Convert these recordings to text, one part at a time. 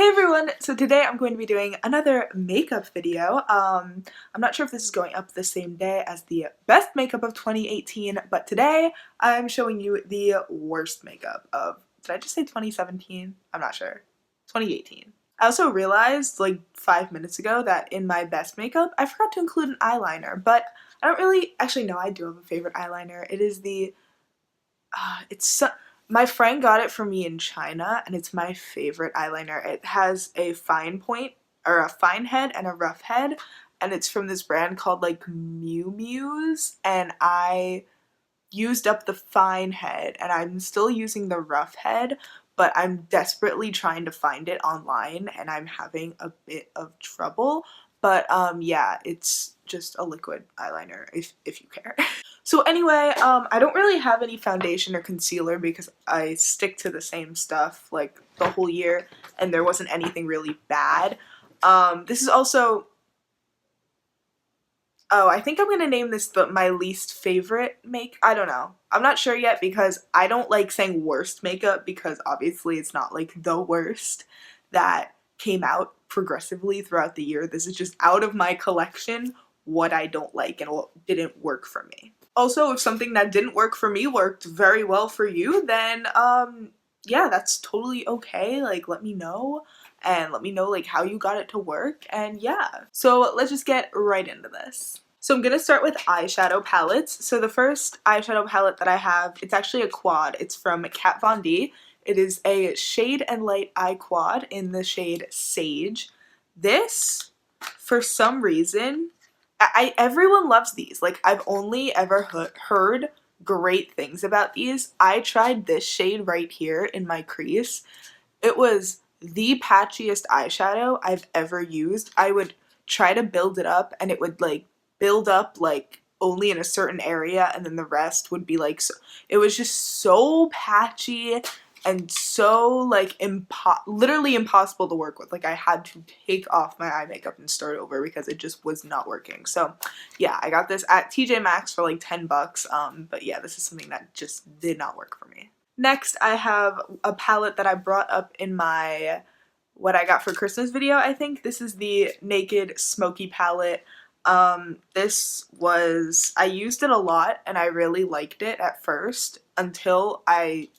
Hey everyone! So today I'm going to be doing another makeup video. I'm not sure if this is going up the same day as the best makeup of 2018, but today I'm showing you the worst makeup of, did I just say 2017? I'm not sure. 2018. I also realized like 5 minutes ago that in my best makeup I forgot to include an eyeliner, but I don't really, actually no, I do have a favorite eyeliner. It is the, my friend got it for me in China, and it's my favorite eyeliner. It has a fine point, or a fine head and a rough head, and it's from this brand called like Miu Miu's, and I used up the fine head, and I'm still using the rough head, but I'm desperately trying to find it online, and I'm having a bit of trouble. But yeah, it's just a liquid eyeliner if you care. So anyway, I don't really have any foundation or concealer because I stick to the same stuff like the whole year, and there wasn't anything really bad. This is also, oh, I think I'm gonna name this my least favorite I don't know. I'm not sure yet because I don't like saying worst makeup because obviously it's not like the worst that came out progressively throughout the year. This is just out of my collection what I don't like and what didn't work for me. Also, if something that didn't work for me worked very well for you, then yeah, that's totally okay. Like, let me know, and let me know like how you got it to work, and yeah. So let's just get right into this. So I'm gonna start with eyeshadow palettes. So the first eyeshadow palette that I have, it's actually a quad. It's from Kat Von D. It is a Shade and Light eye quad in the shade Sage. This, for some reason, everyone loves these. Like, I've only ever heard great things about these. I tried this shade right here in my crease. It was the patchiest eyeshadow I've ever used. I would try to build it up and it would like build up like only in a certain area, and then the rest would be like, so it was just so patchy and so like literally impossible to work with. Like, I had to take off my eye makeup and start over because it just was not working. So yeah, I got this at TJ Maxx for like 10 bucks. But yeah, this is something that just did not work for me. Next, I have a palette that I brought up in my what I got for Christmas video, I think. This is the Naked Smoky palette. I used it a lot and I really liked it at first until I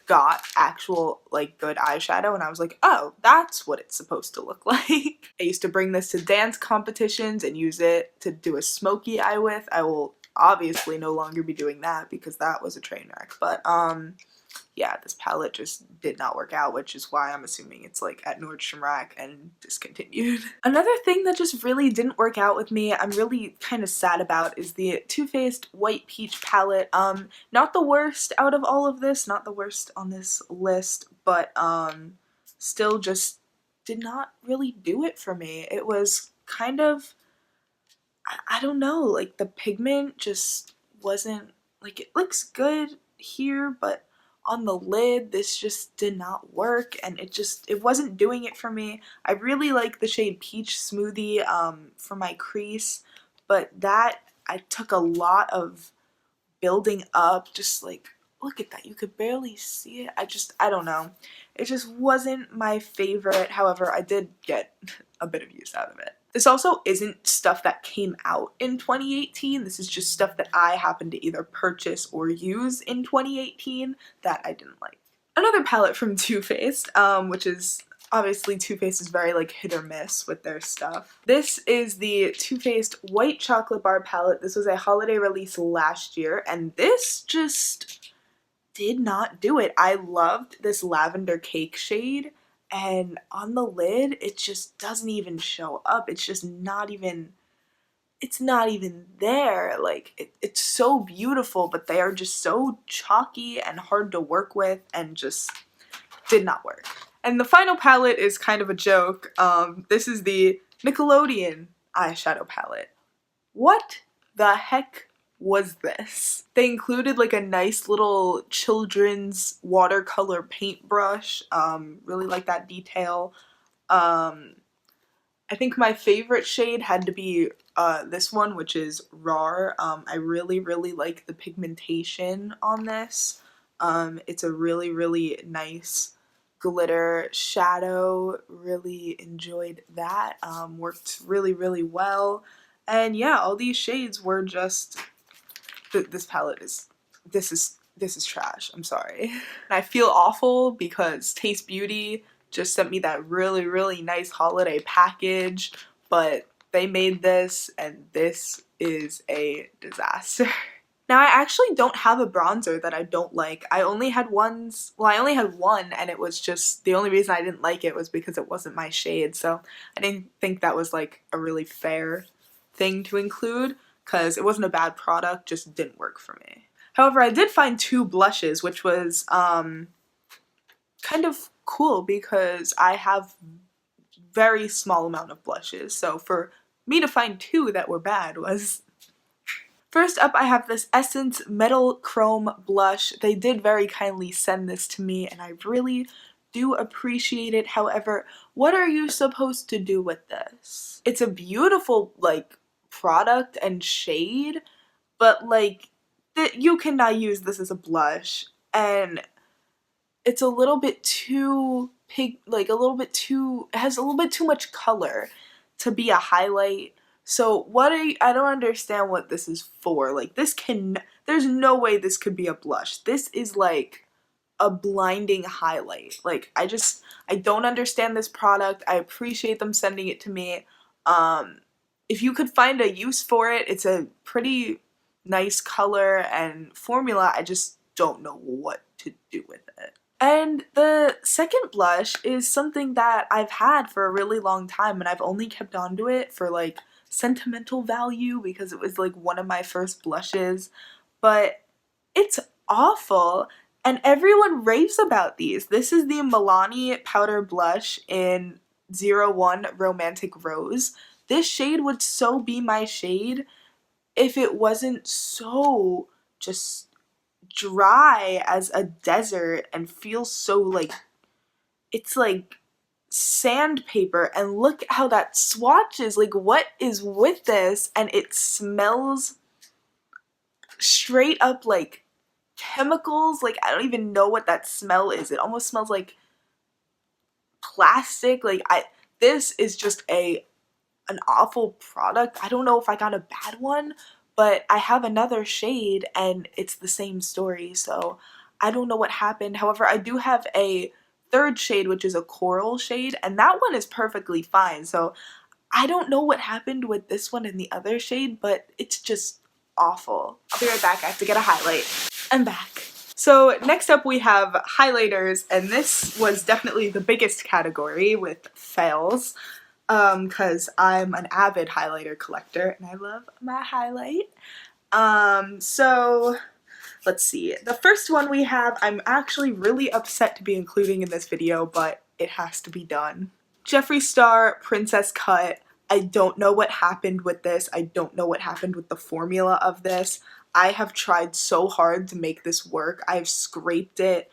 got actual like good eyeshadow, and I was like, oh, that's what it's supposed to look like. I used to bring this to dance competitions and use it to do a smoky eye with. I will obviously no longer be doing that because that was a train wreck, but yeah, this palette just did not work out, which is why I'm assuming it's like at Nordstrom Rack and discontinued. Another thing that just really didn't work out with me, I'm really kind of sad about, is the Too Faced White Peach palette. Not the worst out of all of this, not the worst on this list, but still just did not really do it for me. It was kind of, I don't know, like the pigment just wasn't, like, it looks good here, but on the lid this just did not work, and it wasn't doing it for me. I really like the shade Peach Smoothie for my crease, but that I took a lot of building up. Just like, look at that, you could barely see it. I don't know, it just wasn't my favorite. However, I did get a bit of use out of it. This also isn't stuff that came out in 2018. This is just stuff that I happened to either purchase or use in 2018 that I didn't like. Another palette from Too Faced, which is obviously Too Faced is very like hit or miss with their stuff. This is the Too Faced White Chocolate Bar palette. This was a holiday release last year, and this just did not do it. I loved this lavender cake shade, and on the lid it just doesn't even show up. It's just not even, it's not even there. Like, it's so beautiful, but they are just so chalky and hard to work with and just did not work. And the final palette is kind of a joke. This is the Nickelodeon eyeshadow palette. What the heck was this? They included like a nice little children's watercolor paintbrush. Really like that detail. I think my favorite shade had to be this one, which is Rar. I really like the pigmentation on this. It's a really nice glitter shadow. Really enjoyed that. Worked really, really well. And yeah, all these shades were just, this palette is, this is trash. I'm sorry. And I feel awful because Taste Beauty just sent me that really, really nice holiday package, but they made this and this is a disaster. Now, I actually don't have a bronzer that I don't like. I only had ones, well, I only had one, and it was just, the only reason I didn't like it was because it wasn't my shade, so I didn't think that was like a really fair thing to include, because it wasn't a bad product, just didn't work for me. However, I did find two blushes, which was kind of cool because I have very small amount of blushes, so for me to find two that were bad was... First up, I have this Essence Metal Chrome blush. They did very kindly send this to me, and I really do appreciate it. However, what are you supposed to do with this? It's a beautiful, like, product and shade, but, like, you cannot use this as a blush, and it's a little bit too like, it has a little bit too much color to be a highlight. So I don't understand what this is for. Like, there's no way this could be a blush. This is like a blinding highlight. Like, I don't understand this product. I appreciate them sending it to me. If you could find a use for it, it's a pretty nice color and formula. I just don't know what to do with it. And the second blush is something that I've had for a really long time, and I've only kept on to it for like sentimental value because it was like one of my first blushes, but it's awful and everyone raves about these. This is the Milani powder blush in 01 Romantic Rose. This shade would so be my shade if it wasn't so just dry as a desert and feels so like, it's like sandpaper, and look how that swatches. Like, what is with this? And it smells straight up like chemicals. Like, I don't even know what that smell is. It almost smells like plastic. Like, this is just an awful product. I don't know if I got a bad one, but I have another shade and it's the same story, so I don't know what happened. However, I do have a third shade, which is a coral shade, and that one is perfectly fine, so I don't know what happened with this one and the other shade, but it's just awful. I'll be right back. I have to get a highlight. I'm back. So next up we have highlighters, and this was definitely the biggest category with fails. Because I'm an avid highlighter collector and I love my highlight. So let's see. The first one we have, I'm actually really upset to be including in this video, but it has to be done. Jeffree Star Princess Cut. I don't know what happened with this. I don't know what happened with the formula of this. I have tried so hard to make this work. I've scraped it.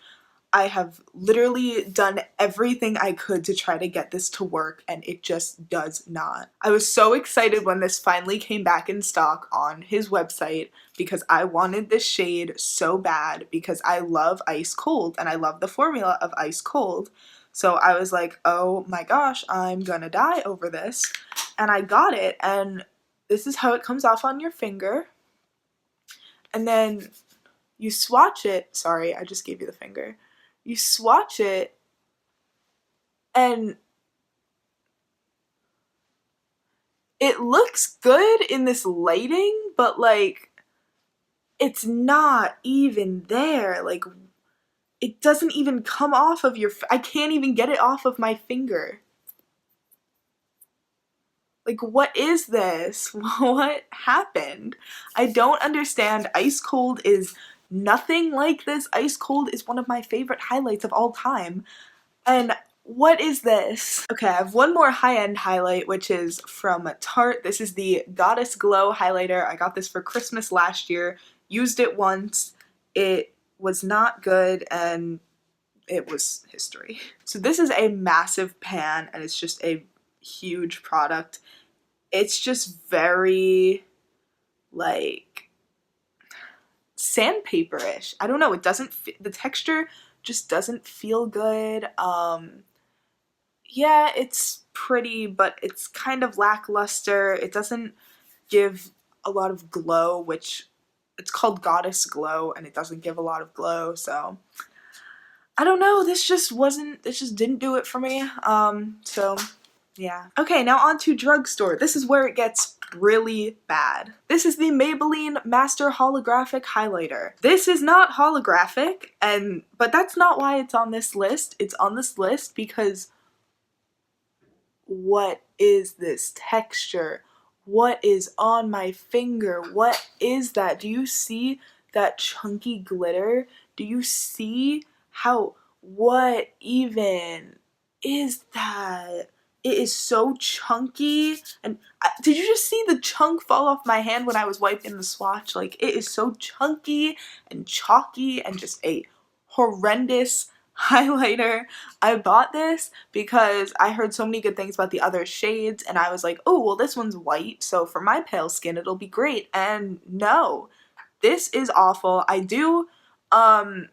I have literally done everything I could to try to get this to work, and it just does not. I was so excited when this finally came back in stock on his website because I wanted this shade so bad because I love Ice Cold and I love the formula of Ice Cold. So I was like, oh my gosh, I'm gonna die over this. And I got it, and this is how it comes off on your finger. And then you swatch it. Sorry, I just gave you the finger. You swatch it, and it looks good in this lighting, but like, it's not even there. Like, it doesn't even come off of your, I can't even get it off of my finger. Like, what is this? What happened? I don't understand. Ice Cold is nothing like this. Ice Cold is one of my favorite highlights of all time. And what is this? Okay, I have one more high-end highlight, which is from Tarte. This is the Goddess Glow highlighter. I got this for Christmas last year. Used it once. It was not good, and it was history. So this is a massive pan, and it's just a huge product. It's just very, like, sandpaper-ish. I don't know, it doesn't fit, the texture just doesn't feel good. Yeah, it's pretty, but it's kind of lackluster. It doesn't give a lot of glow, which it's called Goddess Glow, and it doesn't give a lot of glow, so I don't know, this just didn't do it for me. So yeah. Okay, now on to drugstore. This is where it gets really bad. This is the Maybelline Master Holographic Highlighter. This is not holographic, but that's not why it's on this list. It's on this list because what is this texture? What is on my finger? What is that? Do you see that chunky glitter? Do you see what even is that? It is so chunky. And did you just see the chunk fall off my hand when I was wiping the swatch? Like, it is so chunky and chalky and just a horrendous highlighter. I bought this because I heard so many good things about the other shades, and I was like, oh, well, this one's white, so for my pale skin it'll be great. And no, this is awful. I do want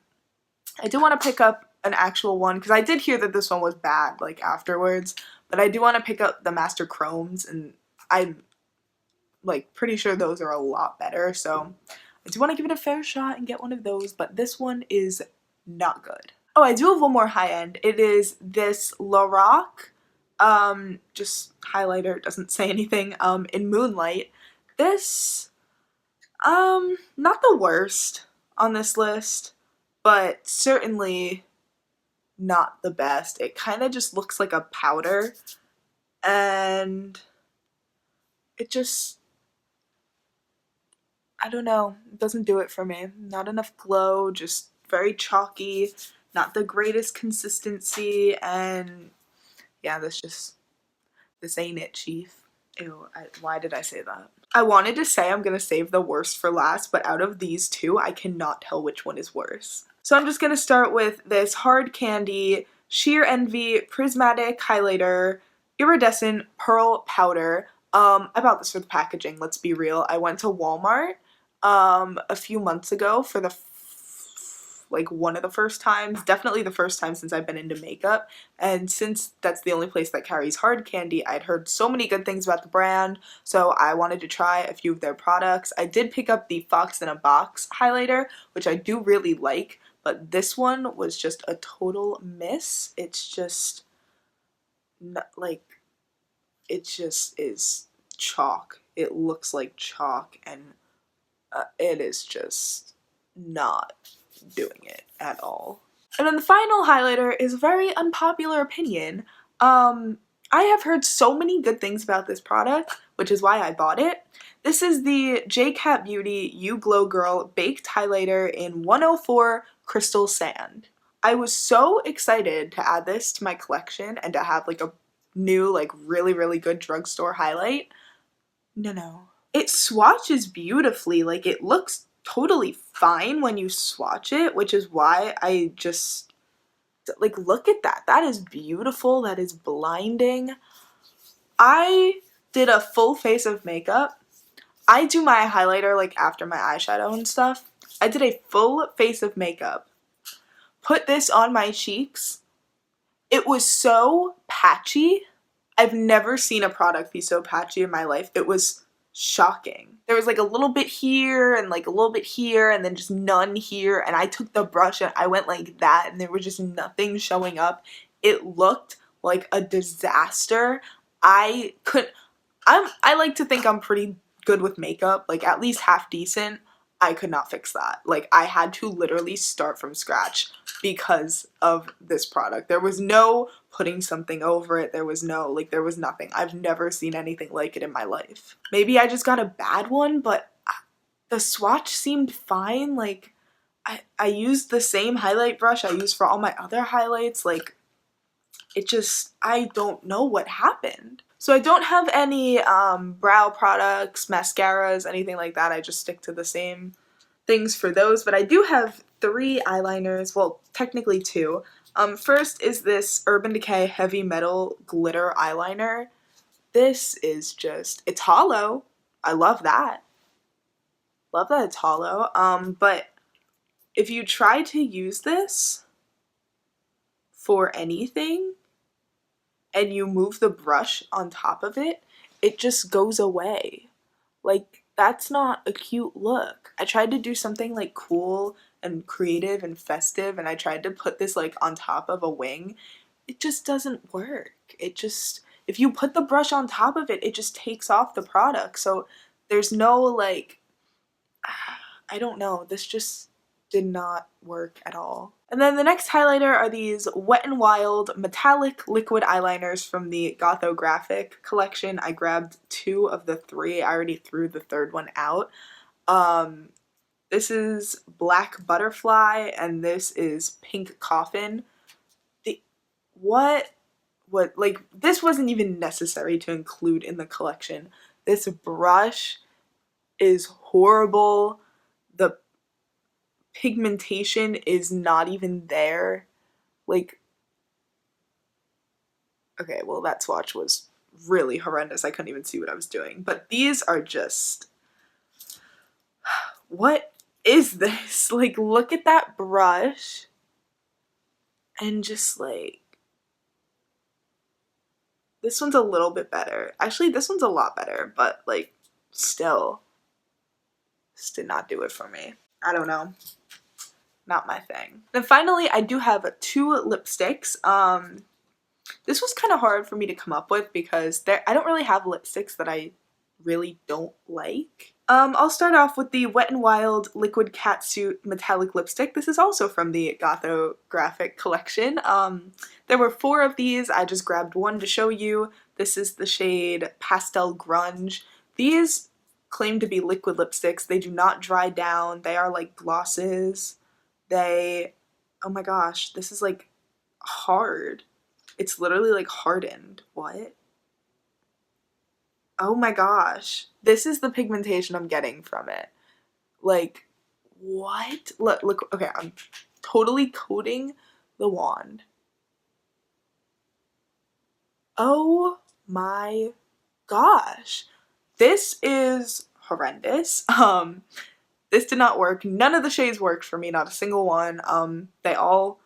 to pick up an actual one because I did hear that this one was bad like afterwards, but I do want to pick up the Master Chromes, and I'm like pretty sure those are a lot better, so I do want to give it a fair shot and get one of those, but this one is not good. Oh, I do have one more high end. It is this Lorac, just highlighter, it doesn't say anything, in Moonlight. This, not the worst on this list, but certainly not the best. It kind of just looks like a powder, and it just, I don't know, it doesn't do it for me. Not enough glow, just very chalky, not the greatest consistency, and yeah, this ain't it, chief. Ew, why did I say that? I wanted to say I'm gonna save the worst for last, but out of these two, I cannot tell which one is worse. So I'm just gonna start with this Hard Candy Sheer Envy Prismatic Highlighter Iridescent Pearl Powder. I bought this for the packaging, let's be real. I went to Walmart a few months ago for like one of the first times, definitely the first time since I've been into makeup, and since that's the only place that carries Hard Candy, I'd heard so many good things about the brand, so I wanted to try a few of their products. I did pick up the Fox in a Box highlighter, which I do really like, but this one was just a total miss. It's just not, like, it just is chalk. It looks like chalk, and it is just not doing it at all. And then the final highlighter is a very unpopular opinion. I have heard so many good things about this product, which is why I bought it. This is the J-Cat Beauty You Glow Girl Baked Highlighter in 104 Crystal Sand. I was so excited to add this to my collection and to have like a new, like really, really good drugstore highlight. No. It swatches beautifully, like it looks totally fine when you swatch it, which is why I just, like, look at that. That is beautiful. That is blinding. I did a full face of makeup. I do my highlighter, like, after my eyeshadow and stuff. I did a full face of makeup. Put this on my cheeks. It was so patchy. I've never seen a product be so patchy in my life. It was shocking. There was like a little bit here and like a little bit here and then just none here, and I took the brush and I went like that and there was just nothing showing up. It looked like a disaster. I like to think I'm pretty good with makeup, like at least half decent. I could not fix that. Like, I had to literally start from scratch because of this product. There was no putting something over it. There was nothing. I've never seen anything like it in my life. Maybe I just got a bad one, but the swatch seemed fine. Like, I used the same highlight brush I used for all my other highlights. Like, it just, I don't know what happened. So I don't have any brow products, mascaras, anything like that. I just stick to the same things for those, but I do have 3 eyeliners, well, technically 2. First is this Urban Decay Heavy Metal Glitter Eyeliner. This is just, it's hollow. I love that. Love that it's hollow. But if you try to use this, for anything and you move the brush on top of it, it just goes away. Like, that's not a cute look. I tried to do something like cool and creative and festive, and I tried to put this like on top of a wing. It just doesn't work. It just, if you put the brush on top of it, it just takes off the product. So there's no like, I don't know, this just did not work at all. And then the next highlighter are these Wet n Wild metallic liquid eyeliners from the Gothographic collection. I grabbed 2 of the 3. I already threw the 3rd one out. This is Black Butterfly and this is Pink Coffin. What, like, this wasn't even necessary to include in the collection. This brush is horrible. The pigmentation is not even there. Like, okay, well, that swatch was really horrendous. I couldn't even see what I was doing. But these are just, what is this? Like, look at that brush and just like, this one's a little bit better. Actually, this one's a lot better, but like, still, this did not do it for me. I don't know. Not my thing. Then finally, I do have 2 lipsticks. This was kind of hard for me to come up with because I don't really have lipsticks that I really don't like. I'll start off with the Wet n Wild Liquid Catsuit Metallic Lipstick. This is also from the Gothographic collection. There were 4 of these. I just grabbed 1 to show you. This is the shade Pastel Grunge. These claim to be liquid lipsticks. They do not dry down. They are like glosses. Oh my gosh, this is like hard. It's literally like hardened. What? Oh my gosh. This is the pigmentation I'm getting from it. Like, what? Look, okay, I'm totally coating the wand. Oh my gosh. This is horrendous. This did not work. None of the shades worked for me, not a single one. They all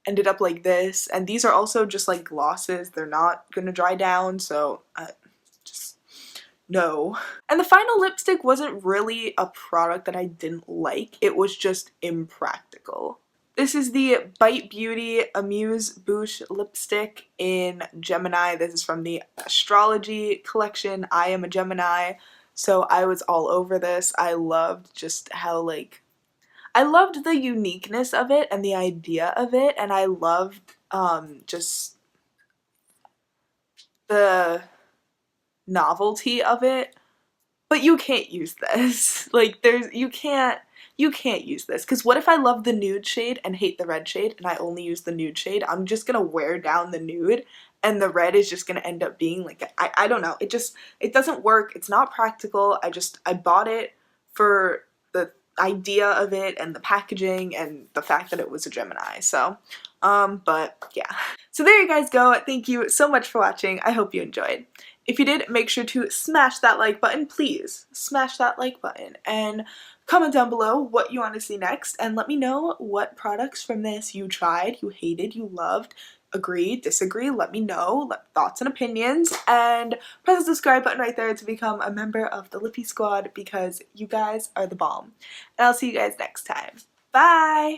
ended up like this, and these are also just like glosses. They're not gonna dry down, so just no. And the final lipstick wasn't really a product that I didn't like. It was just impractical. This is the Bite Beauty Amuse Bouche lipstick in Gemini. This is from the Astrology collection. I am a Gemini, so I was all over this. I loved just how, like, I loved the uniqueness of it and the idea of it, and I loved just the novelty of it. But you can't use this. Like, you can't use this, because what if I love the nude shade and hate the red shade and I only use the nude shade? I'm just gonna wear down the nude and the red is just gonna end up being like, I don't know, it doesn't work. It's not practical. I bought it for the idea of it and the packaging and the fact that it was a Gemini. So but yeah, so there you guys go. Thank you so much for watching. I hope you enjoyed. If you did, make sure to smash that like button. Please smash that like button and comment down below what you want to see next, and let me know what products from this you tried, you hated, you loved, agree, disagree. Let me know, thoughts and opinions, and press the subscribe button right there to become a member of the Lippy Squad, because you guys are the bomb. And I'll see you guys next time. Bye!